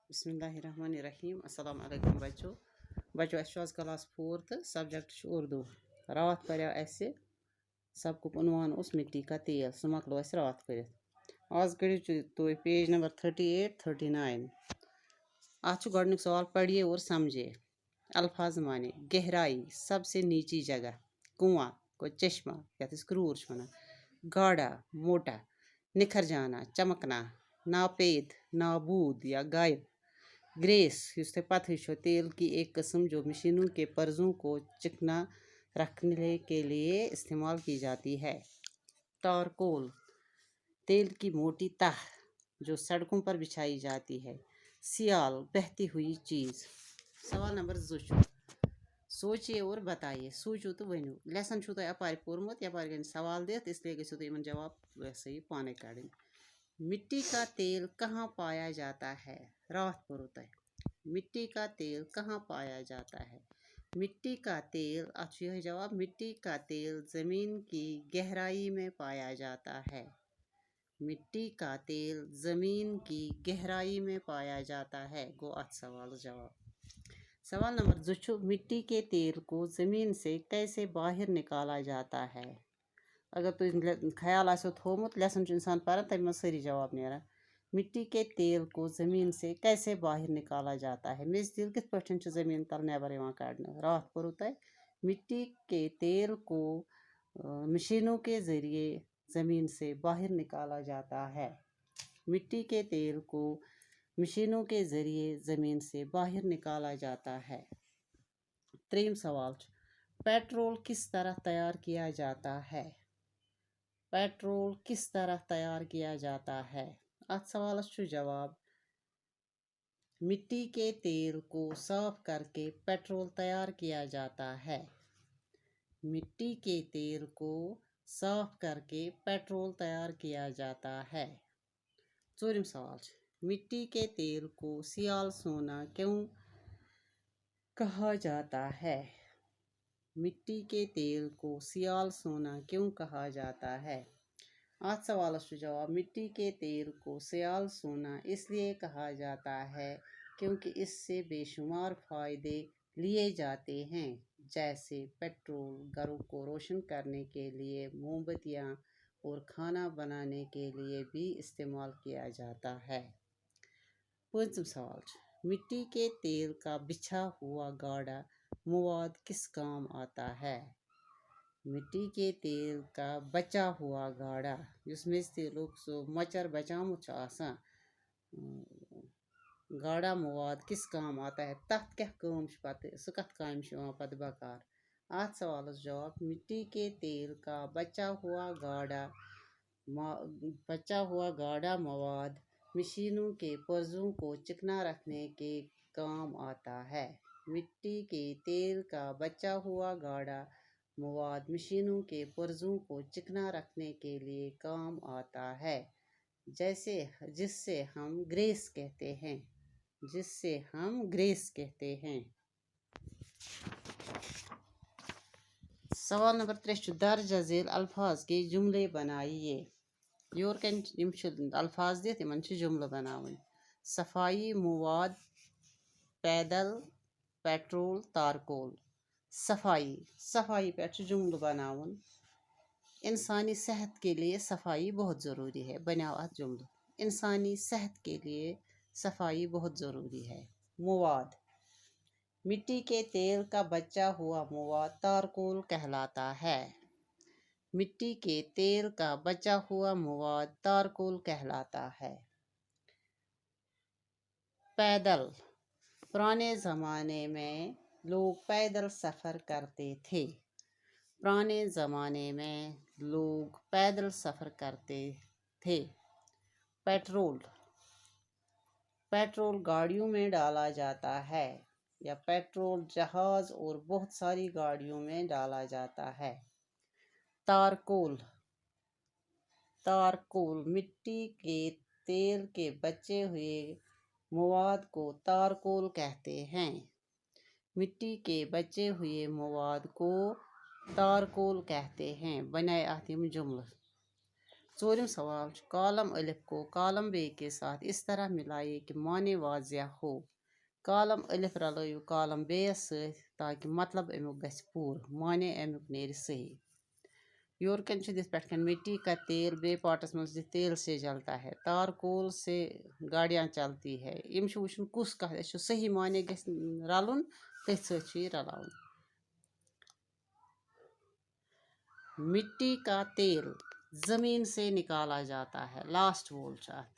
बिस्मिल्लाहिर्रहमानिर्रहीम अस्सलाम वालेकुम बच्चों अस क्लास 4 तो सब्जेक्ट उर्दू रात पर्या सबक उनवान उस मिट्टी का तेल सह मकलो रात पर आज कड़ो तुम पेज नंबर 38 39 अत गोडनिक सवाल पढ़िए और समझिए अल्फाज माने गहराई सबसे नीची जगह कुआं को चश्मा यथ क्रूर वन गाढ़ा मोटा निखर जाना चमकना नापेद नाबूद या गायब ग्रेस जिससे पता ही तेल की एक किस्म जो मशीनों के पर्जों को चिकना रखने के लिए इस्तेमाल की जाती है तारकोल तेल की मोटी तह जो सड़कों पर बिछाई जाती है सियाल बहती हुई चीज़ सवाल नंबर 2 सोचिए और बताइए सोचो तो वनो लेसन छो तुम अपार पोर्मुत यपार गन सवाल दित इसलिए गो तुम जवाब वैसे ही पाने कड़न मिट्टी का तेल कहाँ पाया जाता है रात परो तुम मिट्टी का तेल कहाँ पाया जाता है मिट्टी का तेल अच्छा जवाब मिट्टी का तेल ज़मीन की गहराई में पाया जाता है मिट्टी का तेल ज़मीन की गहराई में पाया जाता है गो अत सवाल जवाब सवाल नंबर 2 मिट्टी के तेल को ज़मीन से कैसे बाहर निकाला जाता है अगर तुम ख्याल आसो थोमुत लेसन इंसान पर तब सारी जवाब नेरा मिट्टी के तेल को ज़मीन से कैसे बाहर निकाला जाता है मेज तेल कित पठन ज़मीन तल नेबर काड़ने रात परो तय मिट्टी के तेल को मशीनों के ज़रिए ज़मीन से बाहर निकाला जाता है मिट्टी के तेल को मशीनों के ज़रिए ज़मीन से बाहर निकाला जाता है त्रीम सवाल पेट्रोल किस तरह तैयार किया जाता है पेट्रोल किस तरह तैयार किया जाता है अत सवाल जवाब मिट्टी के तेल को साफ करके पेट्रोल तैयार किया जाता है मिट्टी के तेल को साफ करके पेट्रोल तैयार किया जाता है चौरिम सवाल मिट्टी के तेल को सियाल सोना क्यों कहा जाता है मिट्टी के तेल को सियाल सोना क्यों कहा जाता है आज सवाल जवाब मिट्टी के तेल को सियाल सोना इसलिए कहा जाता है क्योंकि इससे बेशुमार फ़ायदे लिए जाते हैं जैसे पेट्रोल घरों को रोशन करने के लिए मोमबत्तियाँ और खाना बनाने के लिए भी इस्तेमाल किया जाता है पंचम सवाल मिट्टी के तेल का बिछा हुआ गाढ़ा मवाद किस काम आता है मिट्टी के तेल का बचा हुआ गाढ़ा जिसमें तेलों सो मचर बचामुत गाढ़ा मवाद किस काम आता है तथ क्या काम पत सह कत काम पत बकार आज सवाल जवाब मिट्टी के तेल का बचा हुआ गाढ़ा मवाद मशीनों के पुर्जों को चिकना रखने के काम आता है मिट्टी के तेल का बचा हुआ गाढ़ा मवाद मशीनों के पुर्जों को चिकना रखने के लिए काम आता है जिससे हम ग्रेस कहते हैं सवाल नंबर 3 दर्ज झेल अल्फाज के जुमले बनाइए योर कन अल्फाज दित इन जुमले बनावन सफाई मवाद पैदल पेट्रोल तारकोल सफाई पे जुमल बनावन इंसानी सेहत के लिए सफाई बहुत ज़रूरी है बनाओ अत जुमल इंसानी सेहत के लिए सफाई बहुत ज़रूरी है मवाद मिट्टी के तेल का बचा हुआ मवाद तारकोल कहलाता है मिट्टी के तेल का बचा हुआ मवाद तारकोल कहलाता है पैदल पुराने ज़माने में लोग पैदल सफ़र करते थे पुराने ज़माने में लोग पैदल सफ़र करते थे पेट्रोल गाड़ियों में डाला जाता है या पेट्रोल जहाज़ और बहुत सारी गाड़ियों में डाला जाता है तारकोल मिट्टी के तेल के बचे हुए मवाद को तारकोल कहते हैं मिट्टी के बचे हुए मवाद को तारकोल कहते हैं बनाए आतिम जुमल ژوٗرِم سوال چھُ کالم الف کو کالم بے کے ساتھ اس طرح ملائے کہ معنی واضح ہو کالم الف رلٲیِو کالم بے یس سۭتۍ تاکہِ مطلب امیُک گژھِ پوٗرٕ معنی امیُک نیرِ صحیح یورٕ کَنۍ چھُ دِتھ پٮ۪ٹھ کَنۍ مٹی کا تیل بیٚیہِ پاٹَس منٛز دِتھ تیل سے جلتا ہے تار کول سے گاڑیاں چلتی ہے یِم چھُ وٕچھُن کُس کَتھ اَسہِ چھُ صحیح معنی گژھِ رَلُن تٔتھۍ سۭتۍ چھُ یہِ رلاوُن مٹی کا تیل زمین سے نکالا جاتا ہے لاسٹ وول چھُ اَتھ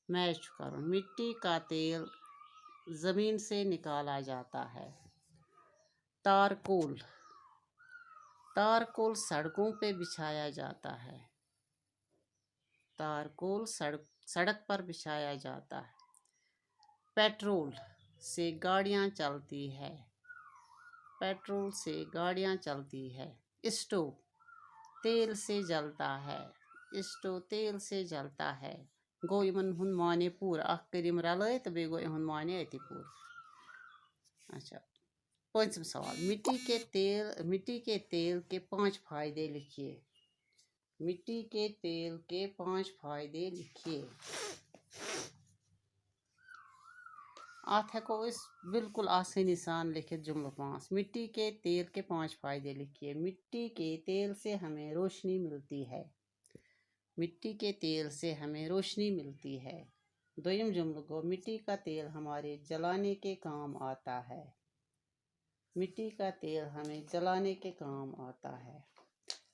میچ چھُ کَرُن مٹی کا تیل زمین سے نکالا جاتا ہے تارکول تارکول سڑکوں پہ بچھایا جاتا ہے تارکول سڑک پر بچھایا جاتا ہے پیٹرول سے گاڑیاں چلتی ہے پیٹرول سے گاڑیاں چلتی ہے اسٹوو تیل سے جلتا ہے اسٹوو تیل سے جلتا ہے گوٚو یِمن ہُنٛد معنی پوٗرٕ اکھ کٔرۍ یِم رلٲے تہٕ بیٚیہِ گوٚو یِہُنٛد معنی أتی پوٗرٕ اچھا پوٗنٛژِم سوال مٹی کے تیل کے 5 فائدے لکھیے مٹی کے تیل کے 5 فائدے لکھیے اتھ ہٮ۪کو أسۍ بالکل آسٲنی سان لکھِتھ جملہٕ 5 مٹی کے تیل کے 5 فائدے لکھیے مٹی کے تیل سے ہمیں روشنی ملتی ہے مٹی کے تیل سے ہمیں روشنی ملتی ہے دویم جملہ گو مٹی کا تیل ہمارے جلانے کے کام آتا ہے مٹی کا تیل ہمیں جلانے کے کام آتا ہے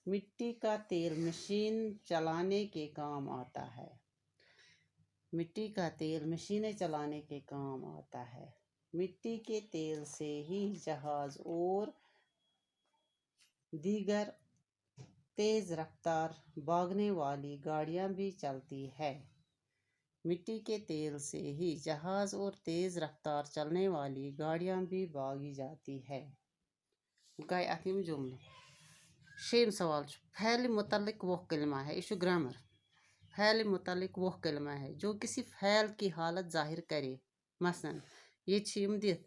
مٹی کا تیل مشین چلانے کے کام آتا ہے مٹی کا تیل مشینیں چلانے کے کام آتا ہے مٹی کے تیل سے ہی جہاز اور دیگر تیز رفتار بھاگنے والی گاڑیاں بھی چلتی ہے مٹی کے تیل سے ہی جہاز اور تیز رفتار چلنے والی گاڑیاں بھی بھاگی جاتی ہے گئے اتھ یِم جملہٕ شیٚیِم سوال چھُ پھیلہِ متعلق وہ کلمہ ہے یہ چھُ گرامر پھیلہِ متعلق وہ کلمہ ہے جو کسی پھیل کی حالت ظاہر کرے مثلاً ییٚتہِ چھِ یِم دِتھ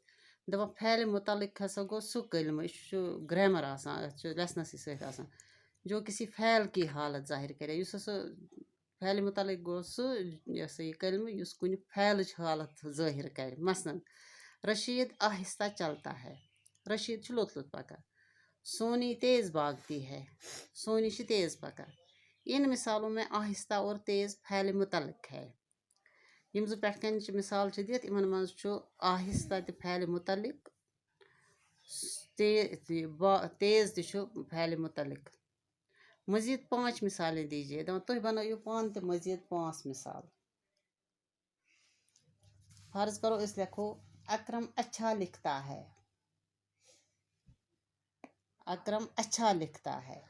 دَپان پھیلہِ متعلق ہسا گوٚو سُہ کلمہ یہِ چھُ گرامر آسان اَتھ چھُ لیسنَسٕے سۭتۍ آسان جو کسی پھیل کی حالت ظاہر کرے یُس ہسا پھیلہِ متعلق گوٚو سُہ یہِ ہسا یہِ کلمہٕ یُس کُنہِ پھیلٕچ حالت ظٲہر کرِ مثلاً رشیٖد آہستہ چلتا ہے رشیٖد چھُ لوٚت لوٚت پکان سونی تیز بھاگتی ہے سونی چھِ تیز پکان ان مثالوں میں آہستہ اور تیز پھیلہِ متعلق ہے یِم زٕ پٮ۪ٹھ کَنہِ چھِ مِثال چھِ دِتھ یِمن منٛز چھُ آہستہ تہِ پھیلہِ متعلق تیز تہِ چھُ پھیلہِ متعلق مزید 5 مثالیں دیجیے دپان تُہۍ بنٲیِو پانہٕ تہِ مزید 5 مثال فرض کرو أسۍ لیکھو اکرم اچھا لکھتا ہے اکرم اچھا لکھتا ہے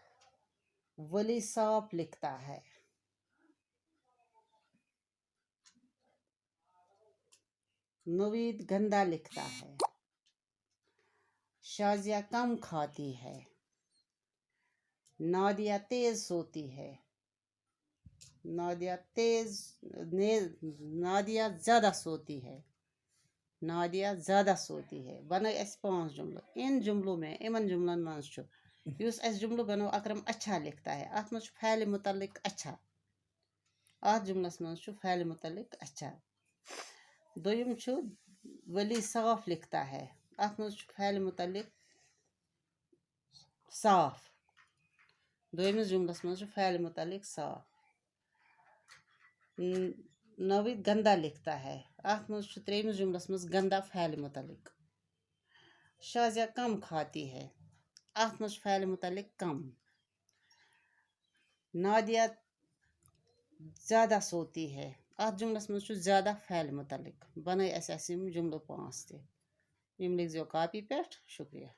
ولی صاف لکھتا ہے نوید گندا لکھتا ہے شازیہ کم کھاتی ہے نادیہ تیز سوتی ہے نادیہ زیادہ سوتی ہے نادیہ زیادہ سوتی ہے بنٲے اَسہِ 5 جملہٕ ان جملوں میں یِمن جملن منٛز چھُ یُس اَسہِ جملہٕ بنوو اکرم اچھا لکھتا ہے اتھ منٛز چھُ پھیلہِ متعلق اچھا اتھ جملس منٛز چھُ پھیلہِ متعلق اچھا دوٚیِم چھُ ولی صاف لکھتا ہے اتھ منٛز چھُ پھیلہِ متعلق صاف دوٚیمِس جملس منٛز چھُ پھیلہِ متعلق صاف نوید گندا لکھتا ہے اتھ منٛز چھُ ترٛیٚیمِس جملس منٛز گندا پھیلہِ متعلق شازیہ کم کھاتی ہے اتھ منٛز چھُ پھیلہِ متعلق کم نادیہ زیادہ سوتی ہے اتھ جملس منٛز چھُ زیادہ پھیلہِ متعلق بنٲے اَسہِ یِم جملہٕ 5 تہِ یِم لیکھزیو کاپی پٮ۪ٹھ شُکریہ